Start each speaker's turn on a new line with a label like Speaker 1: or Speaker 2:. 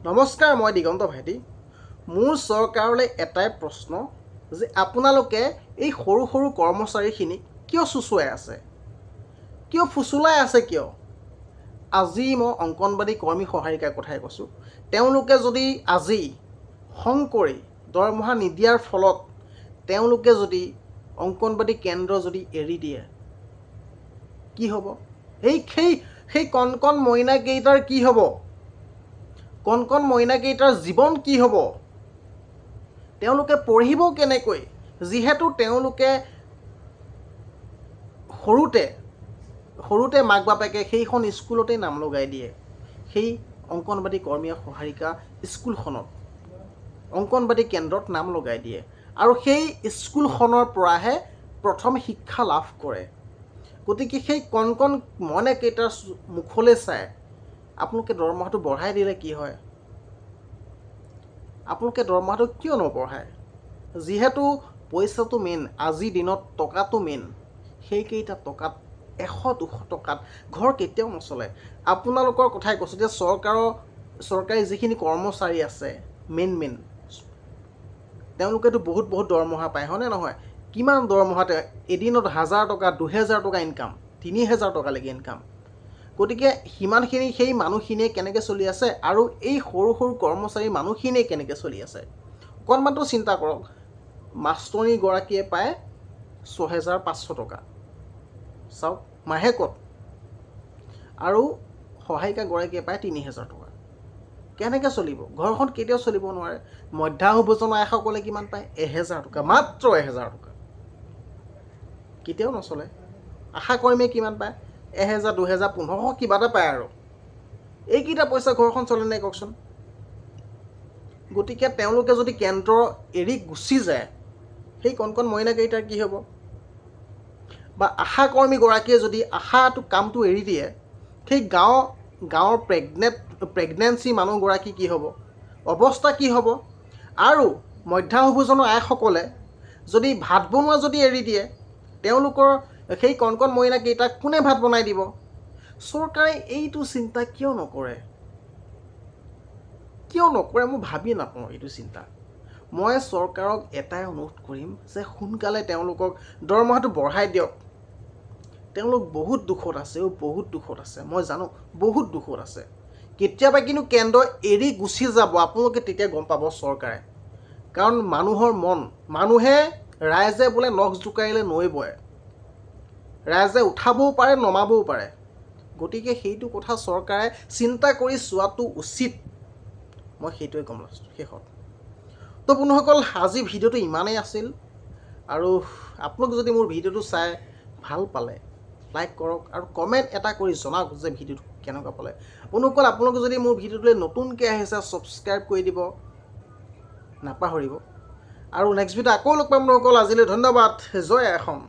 Speaker 1: নমস্কাৰ, মই দিগন্ত ভাইটি। মোৰ চৰকাৰলৈ এটাই প্ৰশ্ন যে আপোনালোকে এই সৰু সৰু কৰ্মচাৰীখিনিক কিয় চুচুৱাই আছে, কিয় ফুচুলাই আছে কিয়? আজি মই অংগনবাড়ী কৰ্মী সহায়িকাৰ কথাই কৈছোঁ। তেওঁলোকে যদি আজি খং কৰি দৰমহা নিদিয়াৰ ফলত তেওঁলোকে যদি অংগনবাড়ী কেন্দ্ৰ যদি এৰি দিয়ে কি হ'ব? সেই কণ কণ মইনাকেইটাৰ কি হ'ব? কণ কণ মইনাকেইটাৰ জীৱন কি হ'ব? তেওঁলোকে পঢ়িব কেনেকৈ? যিহেতু তেওঁলোকে সৰুতে মাক বাপেকে সেইখন স্কুলতেই নাম লগাই দিয়ে, সেই অংগনবাড়ী কৰ্মী সহায়িকা স্কুলখনত, অংগনবাড়ী কেন্দ্ৰত নাম লগাই দিয়ে আৰু সেই স্কুলখনৰ পৰাহে প্ৰথম শিক্ষা লাভ কৰে। গতিকে সেই কণ কণ মইনাকেইটাৰ মুখলৈ চাই আপোনালোকে দৰমহাটো বঢ়াই দিলে কি হয়? আপোনালোকে দৰমহাটো কিয় নবঢ়ায়? যিহেতু পইচাটো মেইন, আজিৰ দিনত টকাটো মেইন। সেইকেইটা টকাত 100-200 টকাত ঘৰ কেতিয়াও নচলে। আপোনালোকৰ কথাই কৈছোঁ যে চৰকাৰী যিখিনি কৰ্মচাৰী আছে মেইন তেওঁলোকেতো বহুত দৰমহা পায়, হয়নে নহয়? কিমান দৰমহাতে এদিনত 1000 টকা 2000 টকা ইনকাম, 3000 টকালৈকে ইনকাম। গতিকে সিমানখিনি সেই মানুহখিনিয়ে কেনেকৈ চলি আছে আৰু এই সৰু সৰু কৰ্মচাৰী মানুহখিনিয়ে কেনেকৈ চলি আছে অকণমানতো চিন্তা কৰক। মাষ্টৰণীগৰাকীয়ে পায় 6500 টকা চাওক মাহেকত, আৰু সহায়িকাগৰাকীয়ে পায় 3000 টকা। কেনেকৈ চলিব? ঘৰখন কেতিয়াও চলিব নোৱাৰে। মধ্যাহ্ন ভোজন আইসকলে কিমান পায়? 1000 টকা, মাত্ৰ 1000 টকা। কেতিয়াও নচলে। আশাকৰ্মীয়ে কিমান পায়? 1000, 2000, 1500 কিবা এটা পায় আৰু। এইকেইটা পইচা ঘৰখন চলে নে কওকচোন? গতিকে তেওঁলোকে যদি কেন্দ্ৰ এৰি গুচি যায়, সেই কণ কণ মইনাকেইটাৰ কি হ'ব? বা আশাকৰ্মীগৰাকীয়ে যদি কামটো এৰি দিয়ে, সেই গাঁৱৰ প্ৰেগনেঞ্চি মানুহগৰাকী কি হ'ব? অৱস্থা কি হ'ব? আৰু মধ্যাহ্ন ভোজনৰ আইসকলে যদি ভাত বনোৱা যদি এৰি দিয়ে, তেওঁলোকৰ সেই কণ কণ মইনাকেইটাক কোনে ভাত বনাই দিব? চৰকাৰে এইটো চিন্তা কিয় নকৰে? মই ভাবি নাপাওঁ এইটো চিন্তা। মই চৰকাৰক এটাই অনুৰোধ কৰিম যে সোনকালে তেওঁলোকক দৰমহাটো বঢ়াই দিয়ক। তেওঁলোক বহুত দুখত আছে, বহুত দুখত আছে, মই জানো বহুত দুখত আছে। কেতিয়াবা কিন্তু কেন্দ্ৰ এৰি গুচি যাব, আপোনালোকে তেতিয়া গম পাব চৰকাৰে। কাৰণ মানুহৰ মন, ৰাইজে বোলে নখ জোকাৰিলে নৈ বয়, ৰাইজে উঠাবও পাৰে নমাবও পাৰে। গতিকে সেইটো কথা চৰকাৰে চিন্তা কৰি চোৱাটো উচিত, মই সেইটোৱে ক'ম শেষত। তো বন্ধুসকল, আজি ভিডিঅ'টো ইমানেই আছিল। আৰু আপোনালোকে যদি মোৰ ভিডিঅ'টো চাই ভাল পালে লাইক কৰক আৰু কমেণ্ট এটা কৰি জনাওক যে ভিডিঅ'টো কেনেকুৱা পালে। বন্ধুসকল, আপোনালোকে যদি মোৰ ভিডিঅ'টোলৈ নতুনকৈ আহিছে ছাবস্ক্ৰাইব কৰি দিব নাপাহৰিব। আৰু নেক্সট ভিডিঅ' আকৌ লগ পাম বন্ধুসকল। আজিলৈ ধন্যবাদ। জয় অসম।